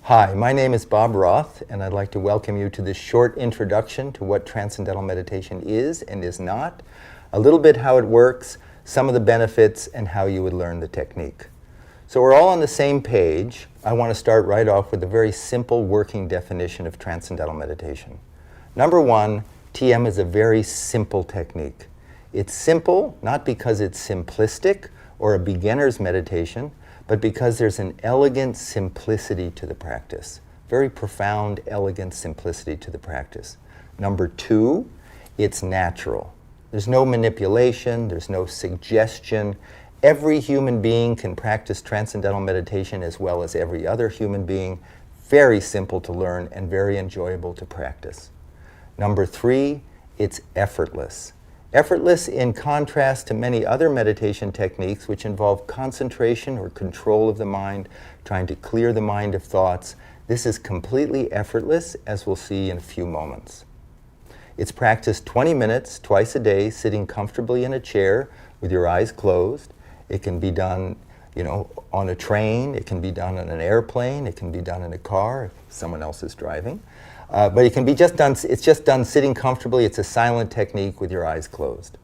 Hi, my name is Bob Roth, and I'd like to welcome you to this short introduction to what Transcendental Meditation is and is not, a little bit how it works, some of the benefits, and how you would learn the technique. So we're all on the same page. I want to start right off with a very simple working definition of Transcendental Meditation. Number one, TM is a very simple technique. It's simple not because it's simplistic or a beginner's meditation, but because there's an elegant simplicity to the practice. Very profound, elegant simplicity to the practice. Number two, it's natural. There's no manipulation, there's no suggestion. Every human being can practice Transcendental Meditation as well as every other human being. Very simple to learn and very enjoyable to practice. Number three, it's effortless. Effortless in contrast to many other meditation techniques which involve concentration or control of the mind, trying to clear the mind of thoughts. This is completely effortless, as we'll see in a few moments. It's practiced 20 minutes twice a day, sitting comfortably in a chair with your eyes closed. It can be done, on a train. It can be done on an airplane. It can be done in a car if someone else is driving. But it can be it's just done sitting comfortably. It's a silent technique with your eyes closed.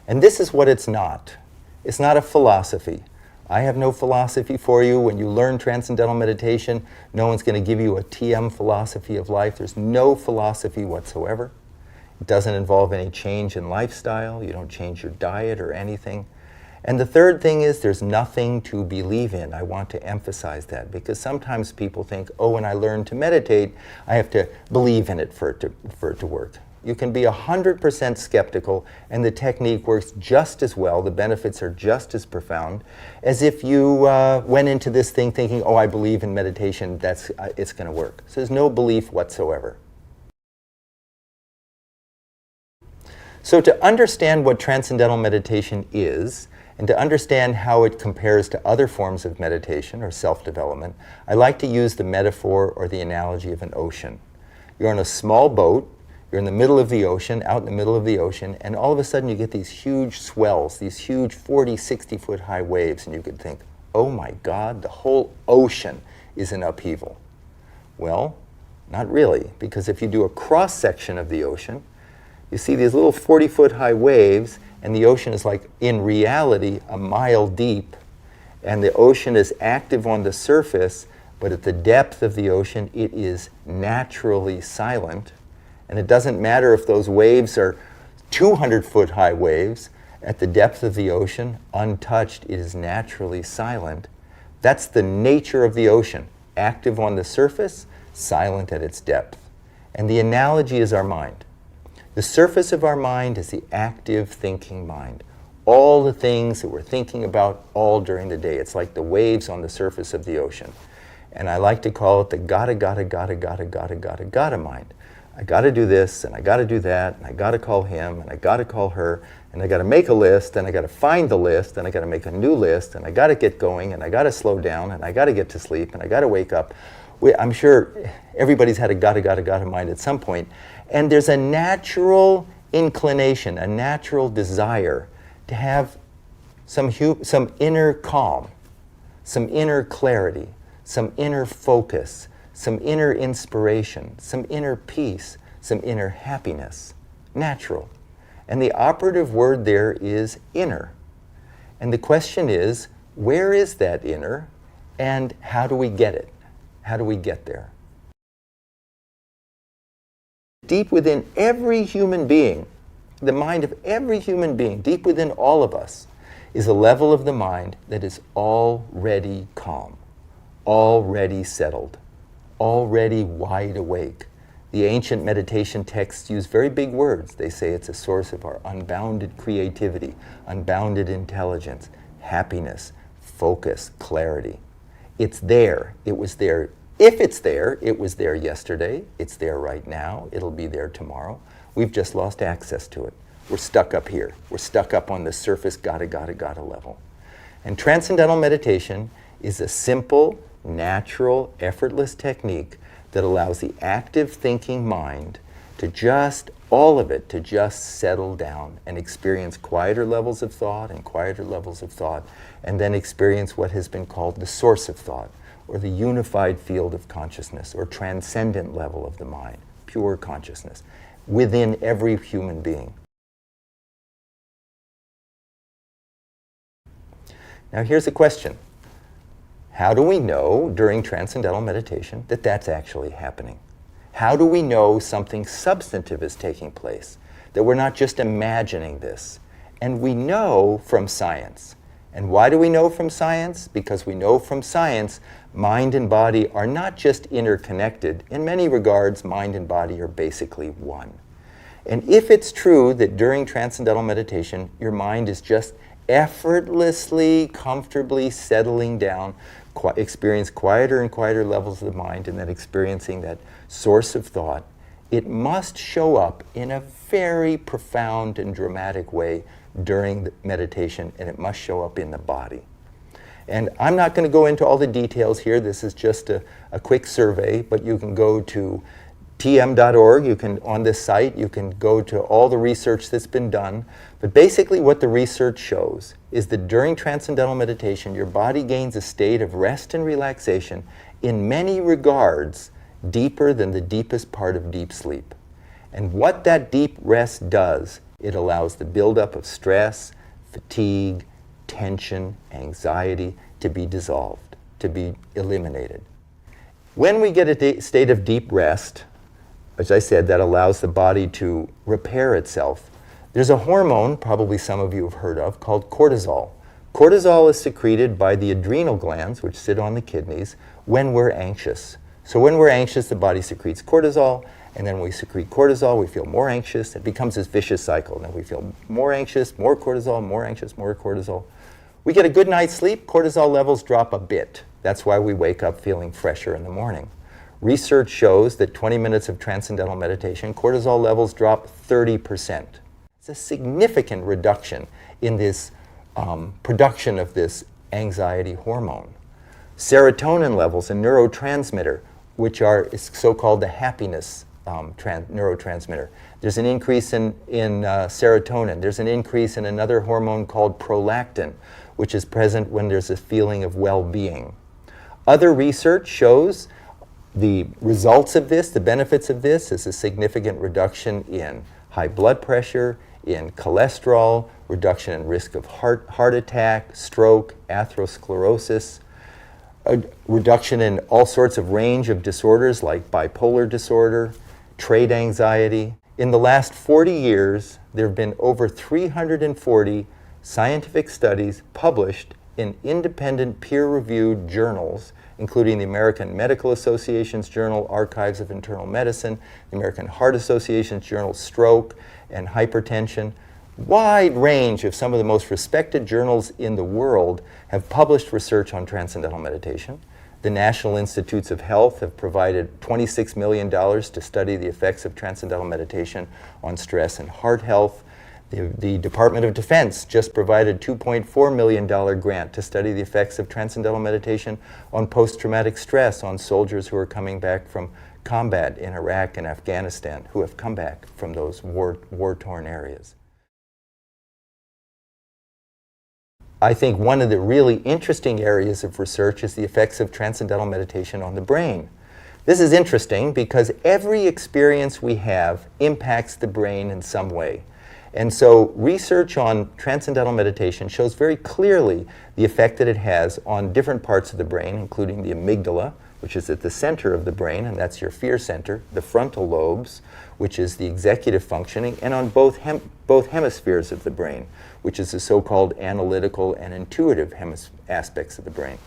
And this is what it's not. It's not a philosophy. I have no philosophy for you. When you learn Transcendental Meditation, no one's going to give you a TM philosophy of life. There's no philosophy whatsoever. It doesn't involve any change in lifestyle. You don't change your diet or anything. And the third thing is there's nothing to believe in. I want to emphasize that because sometimes people think, oh, when I learn to meditate, I have to believe in it for it to work. You can be 100% skeptical and the technique works just as well, the benefits are just as profound, as if you went into this thing thinking, oh, I believe in meditation, it's going to work. So there's no belief whatsoever. So to understand what Transcendental Meditation is, and to understand how it compares to other forms of meditation or self-development, I like to use the metaphor or the analogy of an ocean. You're on a small boat, you're in the middle of the ocean, out in the middle of the ocean, and all of a sudden you get these huge swells, these huge 40, 60-foot high waves, and you could think, oh my God, the whole ocean is in upheaval. Well, not really, because if you do a cross-section of the ocean, you see these little 40-foot high waves, and the ocean is like, in reality, a mile deep. And the ocean is active on the surface, but at the depth of the ocean, it is naturally silent. And it doesn't matter if those waves are 200-foot high waves. At the depth of the ocean, untouched, it is naturally silent. That's the nature of the ocean. Active on the surface, silent at its depth. And the analogy is our mind. The surface of our mind is the active thinking mind. All the things that we're thinking about all during the day. It's like the waves on the surface of the ocean. And I like to call it the gotta mind. I gotta do this, and I gotta do that, and I gotta call him, and I gotta call her, and I gotta make a list, and I gotta find the list, and I gotta make a new list, and I gotta get going, and I gotta slow down, and I gotta get to sleep, and I gotta wake up. I'm sure everybody's had a gotta mind at some point. And there's a natural inclination, a natural desire to have some inner calm, some inner clarity, some inner focus, some inner inspiration, some inner peace, some inner happiness. Natural. And the operative word there is inner. And the question is, where is that inner, and how do we get it? How do we get there? Deep within every human being, the mind of every human being, deep within all of us, is a level of the mind that is already calm, already settled, already wide awake. The ancient meditation texts use very big words. They say it's a source of our unbounded creativity, unbounded intelligence, happiness, focus, clarity. It's there. It was there. If it's there, it was there yesterday. It's there right now. It'll be there tomorrow. We've just lost access to it. We're stuck up here. We're stuck up on the surface gotta level. And Transcendental Meditation is a simple, natural, effortless technique that allows the active thinking mind to just, all of it, to just settle down and experience quieter levels of thought and quieter levels of thought, and then experience what has been called the source of thought, or the unified field of consciousness, or transcendent level of the mind, pure consciousness, within every human being. Now here's a question. How do we know during transcendental meditation that that's actually happening? How do we know something substantive is taking place? That we're not just imagining this? And we know from science. And why do we know from science? Because we know from science mind and body are not just interconnected. In many regards, mind and body are basically one. And if it's true that during transcendental meditation, your mind is just effortlessly, comfortably settling down, experience quieter and quieter levels of the mind, and then experiencing that source of thought, it must show up in a very profound and dramatic way during the meditation, and it must show up in the body. And I'm not going to go into all the details here. This is just a quick survey, but you can go to tm.org, you can, on this site, you can go to all the research that's been done. But basically what the research shows is that during transcendental meditation, your body gains a state of rest and relaxation in many regards deeper than the deepest part of deep sleep. And what that deep rest does, it allows the buildup of stress, fatigue, tension, anxiety to be dissolved, to be eliminated. When we get a state of deep rest, as I said, that allows the body to repair itself, there's a hormone, probably some of you have heard of, called cortisol. Cortisol is secreted by the adrenal glands, which sit on the kidneys, when we're anxious. So when we're anxious, the body secretes cortisol, and then when we secrete cortisol, we feel more anxious. It becomes this vicious cycle. Then we feel more anxious, more cortisol, more anxious, more cortisol. We get a good night's sleep, cortisol levels drop a bit. That's why we wake up feeling fresher in the morning. Research shows that 20 minutes of transcendental meditation, cortisol levels drop 30%. It's a significant reduction in this production of this anxiety hormone. Serotonin levels, a neurotransmitter, which is so-called the happiness neurotransmitter. There's an increase in serotonin. There's an increase in another hormone called prolactin, which is present when there's a feeling of well-being. Other research shows the results of this, the benefits of this, is a significant reduction in high blood pressure, in cholesterol, reduction in risk of heart attack, stroke, atherosclerosis, a reduction in all sorts of range of disorders like bipolar disorder, trait anxiety. In the last 40 years, there have been over 340 scientific studies published in independent peer-reviewed journals, including the American Medical Association's Journal, Archives of Internal Medicine, the American Heart Association's Journal, Stroke and Hypertension. Wide range of some of the most respected journals in the world have published research on transcendental meditation. The National Institutes of Health have provided $26 million to study the effects of transcendental meditation on stress and heart health. The Department of Defense just provided a $2.4 million grant to study the effects of transcendental meditation on post-traumatic stress on soldiers who are coming back from combat in Iraq and Afghanistan, who have come back from those war-torn areas. I think one of the really interesting areas of research is the effects of transcendental meditation on the brain. This is interesting because every experience we have impacts the brain in some way. And so research on transcendental meditation shows very clearly the effect that it has on different parts of the brain, including the amygdala, which is at the center of the brain, and that's your fear center, the frontal lobes, which is the executive functioning, and on both hemispheres of the brain, which is the so-called analytical and intuitive aspects of the brain.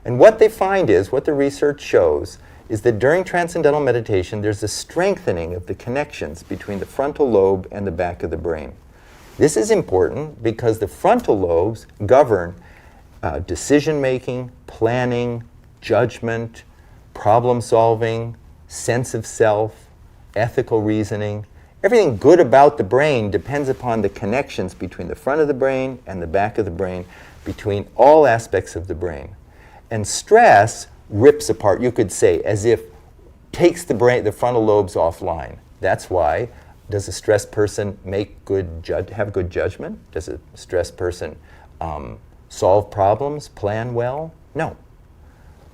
And what they find is, what the research shows, is that during transcendental meditation, there's a strengthening of the connections between the frontal lobe and the back of the brain. This is important because the frontal lobes govern decision-making, planning, judgment, problem-solving, sense of self, ethical reasoning. Everything good about the brain depends upon the connections between the front of the brain and the back of the brain, between all aspects of the brain. And stress rips apart, you could say, as if takes the frontal lobes offline. That's why, does a stressed person have good judgment? Does a stressed person solve problems, plan well? No,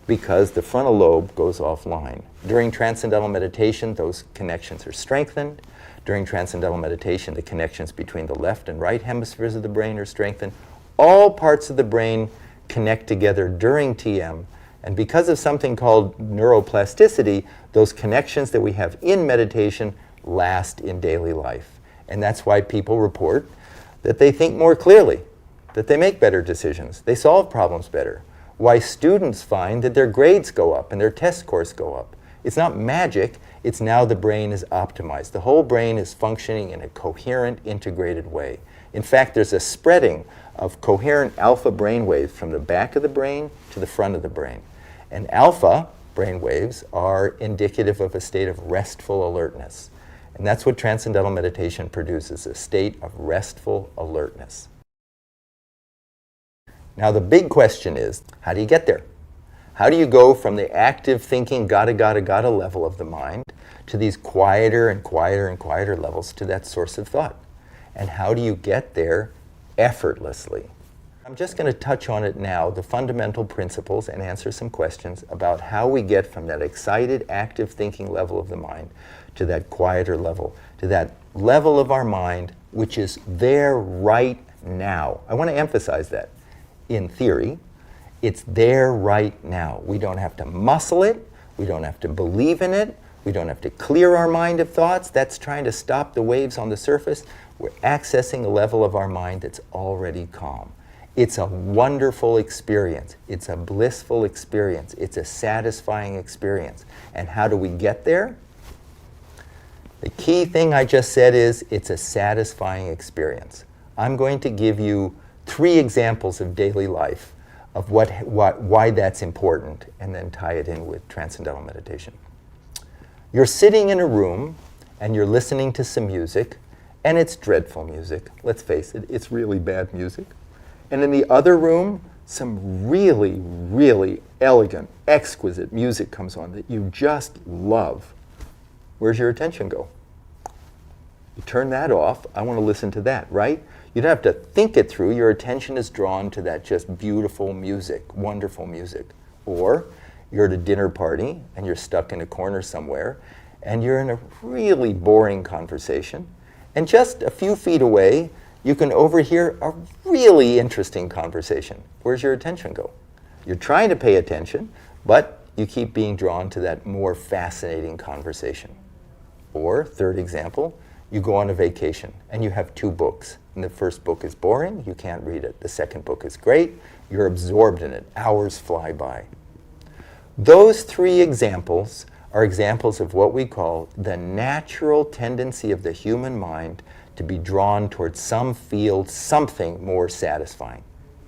because the frontal lobe goes offline. During transcendental meditation, those connections are strengthened. During transcendental meditation, the connections between the left and right hemispheres of the brain are strengthened. All parts of the brain connect together during TM, and because of something called neuroplasticity, those connections that we have in meditation last in daily life. And that's why people report that they think more clearly, that they make better decisions, they solve problems better. Why students find that their grades go up and their test scores go up. It's not magic, it's now the brain is optimized. The whole brain is functioning in a coherent, integrated way. In fact, there's a spreading of coherent alpha brain waves from the back of the brain to the front of the brain. And alpha brain waves are indicative of a state of restful alertness. And that's what transcendental meditation produces, a state of restful alertness. Now the big question is, how do you get there? How do you go from the active thinking, gotta level of the mind to these quieter and quieter and quieter levels to that source of thought? And how do you get there effortlessly? I'm just going to touch on it now, the fundamental principles, and answer some questions about how we get from that excited, active thinking level of the mind to that quieter level, to that level of our mind which is there right now. I want to emphasize that. In theory, it's there right now. We don't have to muscle it. We don't have to believe in it. We don't have to clear our mind of thoughts. That's trying to stop the waves on the surface. We're accessing a level of our mind that's already calm. It's a wonderful experience. It's a blissful experience. It's a satisfying experience. And how do we get there? The key thing I just said is it's a satisfying experience. I'm going to give you 3 examples of daily life of why that's important, and then tie it in with transcendental meditation. You're sitting in a room and you're listening to some music, and it's dreadful music. Let's face it, it's really bad music. And in the other room, some really, really elegant, exquisite music comes on that you just love. Where's your attention go? You turn that off. I want to listen to that, right? You don't have to think it through. Your attention is drawn to that just beautiful music, wonderful music. Or you're at a dinner party and you're stuck in a corner somewhere and you're in a really boring conversation, and just a few feet away you can overhear a really interesting conversation. Where's your attention go? You're trying to pay attention, but you keep being drawn to that more fascinating conversation. Or, third example, you go on a vacation and you have 2 books. And the first book is boring, you can't read it. The second book is great, you're absorbed in it. Hours fly by. Those 3 examples are examples of what we call the natural tendency of the human mind to be drawn towards some field, something more satisfying.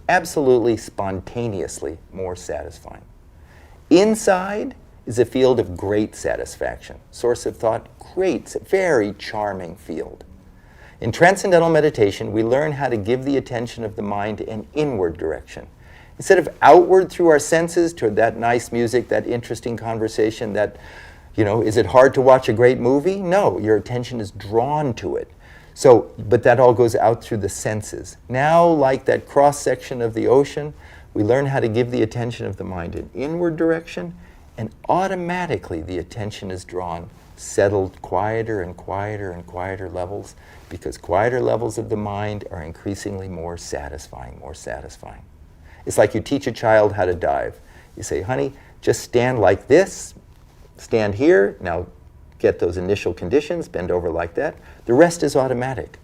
Absolutely spontaneously more satisfying. Inside is a field of great satisfaction. Source of thought, great, very charming field. In transcendental meditation, we learn how to give the attention of the mind an inward direction. Instead of outward through our senses toward that nice music, that interesting conversation, that, is it hard to watch a great movie? No, your attention is drawn to it. So, but that all goes out through the senses. Now, like that cross-section of the ocean, we learn how to give the attention of the mind an inward direction, and automatically the attention is drawn, settled quieter and quieter and quieter levels, because quieter levels of the mind are increasingly more satisfying, more satisfying. It's like you teach a child how to dive. You say, honey, just stand like this, stand here, now get those initial conditions, bend over like that. The rest is automatic.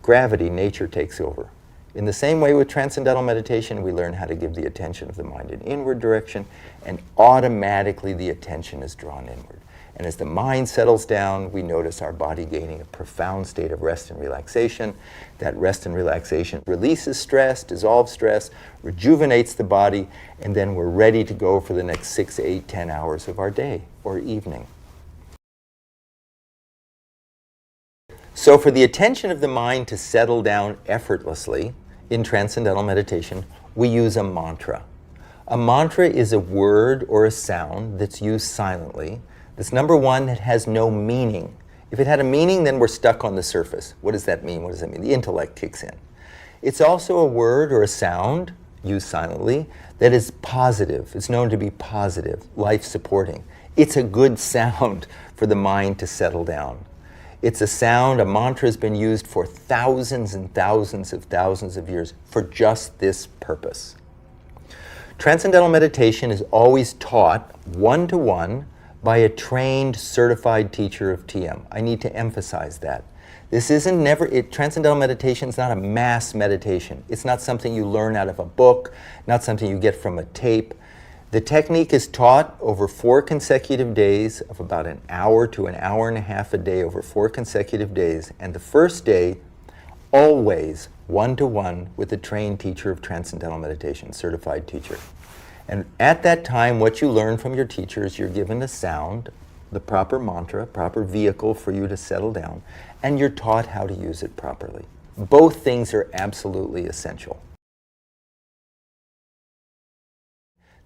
Gravity, nature takes over. In the same way with transcendental meditation, we learn how to give the attention of the mind an inward direction, and automatically the attention is drawn inward. And as the mind settles down, we notice our body gaining a profound state of rest and relaxation. That rest and relaxation releases stress, dissolves stress, rejuvenates the body, and then we're ready to go for the next 6, 8, 10 hours of our day or evening. So for the attention of the mind to settle down effortlessly in transcendental meditation, we use a mantra. A mantra is a word or a sound that's used silently. That's number one, it has no meaning. If it had a meaning, then we're stuck on the surface. What does that mean? What does that mean? The intellect kicks in. It's also a word or a sound, used silently, that is positive. It's known to be positive, life-supporting. It's a good sound for the mind to settle down. It's a sound, a mantra has been used for thousands and thousands of years for just this purpose. Transcendental meditation is always taught one-to-one by a trained, certified teacher of TM. I need to emphasize that. This isn't transcendental meditation is not a mass meditation. It's not something you learn out of a book, not something you get from a tape. The technique is taught over 4 consecutive days of about an hour to an hour and a half a day over 4 consecutive days. And the first day, always one-to-one with a trained teacher of transcendental meditation, certified teacher. And at that time, what you learn from your teacher is you're given a sound, the proper mantra, proper vehicle for you to settle down, and you're taught how to use it properly. Both things are absolutely essential.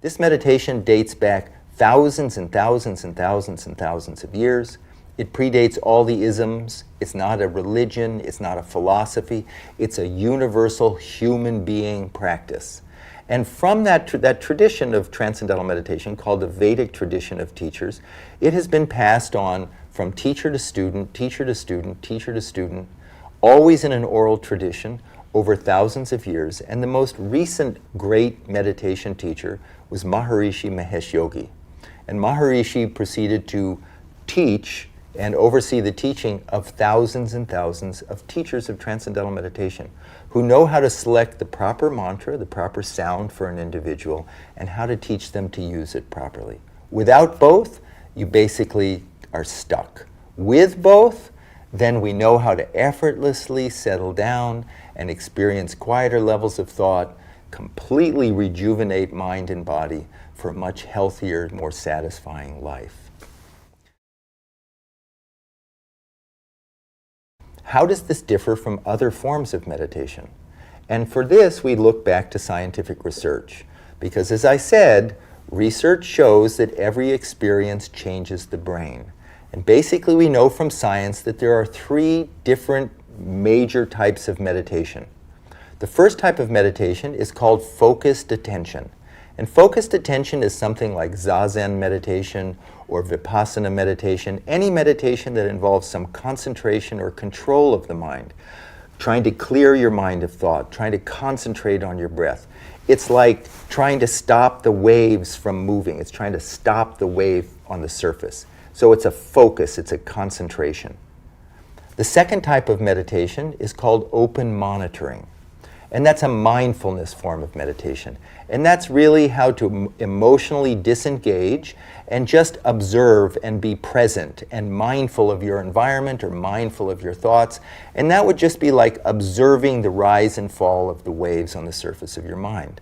This meditation dates back thousands and thousands and thousands and thousands of years. It predates all the isms. It's not a religion. It's not a philosophy. It's a universal human being practice. And from that tradition of transcendental meditation, called the Vedic tradition of teachers, it has been passed on from teacher to student, teacher to student, teacher to student, always in an oral tradition over thousands of years. And the most recent great meditation teacher was Maharishi Mahesh Yogi. And Maharishi proceeded to teach and oversee the teaching of thousands and thousands of teachers of transcendental meditation who know how to select the proper mantra, the proper sound for an individual, and how to teach them to use it properly. Without both, you basically are stuck. With both, then we know how to effortlessly settle down and experience quieter levels of thought, completely rejuvenate mind and body for a much healthier, more satisfying life. How does this differ from other forms of meditation? And for this, we look back to scientific research. Because as I said, research shows that every experience changes the brain. And basically, we know from science that there are 3 different major types of meditation. The first type of meditation is called focused attention. And focused attention is something like Zazen meditation or Vipassana meditation, any meditation that involves some concentration or control of the mind, trying to clear your mind of thought, trying to concentrate on your breath. It's like trying to stop the waves from moving. It's trying to stop the wave on the surface. So it's a focus, it's a concentration. The second type of meditation is called open monitoring. And that's a mindfulness form of meditation. And that's really how to emotionally disengage and just observe and be present and mindful of your environment or mindful of your thoughts. And that would just be like observing the rise and fall of the waves on the surface of your mind.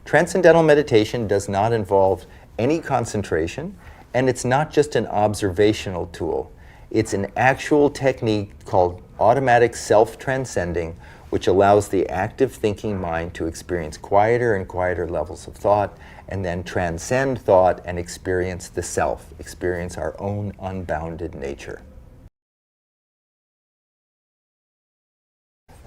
Transcendental meditation does not involve any concentration, and it's not just an observational tool. It's an actual technique called automatic self-transcending, which allows the active thinking mind to experience quieter and quieter levels of thought, and then transcend thought and experience the self, experience our own unbounded nature.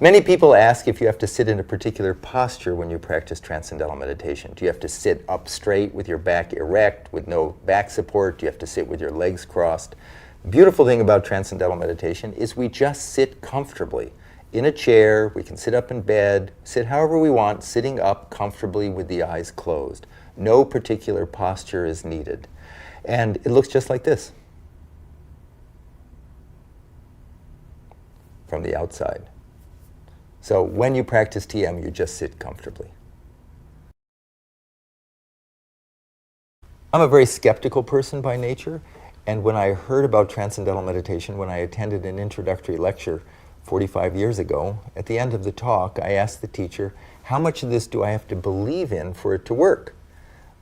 Many people ask if you have to sit in a particular posture when you practice transcendental meditation. Do you have to sit up straight with your back erect, with no back support? Do you have to sit with your legs crossed? The beautiful thing about transcendental meditation is we just sit comfortably. In a chair, we can sit up in bed, sit however we want, sitting up comfortably with the eyes closed. No particular posture is needed. And it looks just like this from the outside. So when you practice TM, you just sit comfortably. I'm a very skeptical person by nature, and when I heard about transcendental meditation, when I attended an introductory lecture 45 years ago, at the end of the talk, I asked the teacher, how much of this do I have to believe in for it to work?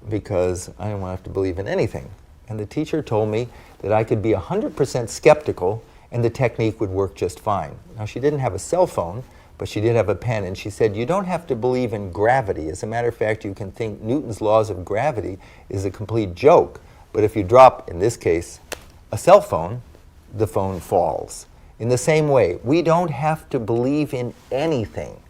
Because I don't want to have to believe in anything. And the teacher told me that I could be 100% skeptical and the technique would work just fine. Now, she didn't have a cell phone, but she did have a pen, and she said, you don't have to believe in gravity. As a matter of fact, you can think Newton's laws of gravity is a complete joke. But if you drop, in this case, a cell phone, the phone falls. In the same way, we don't have to believe in anything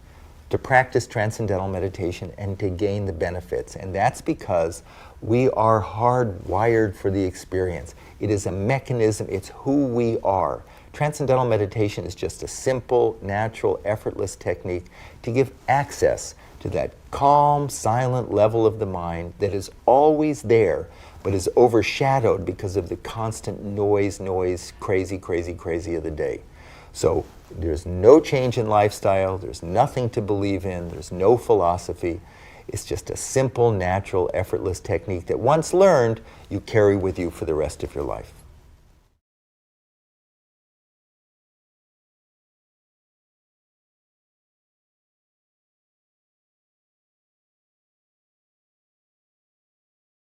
to practice transcendental meditation and to gain the benefits. And that's because we are hardwired for the experience. It is a mechanism, it's who we are. Transcendental meditation is just a simple, natural, effortless technique to give access to that calm, silent level of the mind that is always there, but is overshadowed because of the constant noise, crazy of the day. So there's no change in lifestyle, there's nothing to believe in, there's no philosophy. It's just a simple, natural, effortless technique that once learned, you carry with you for the rest of your life.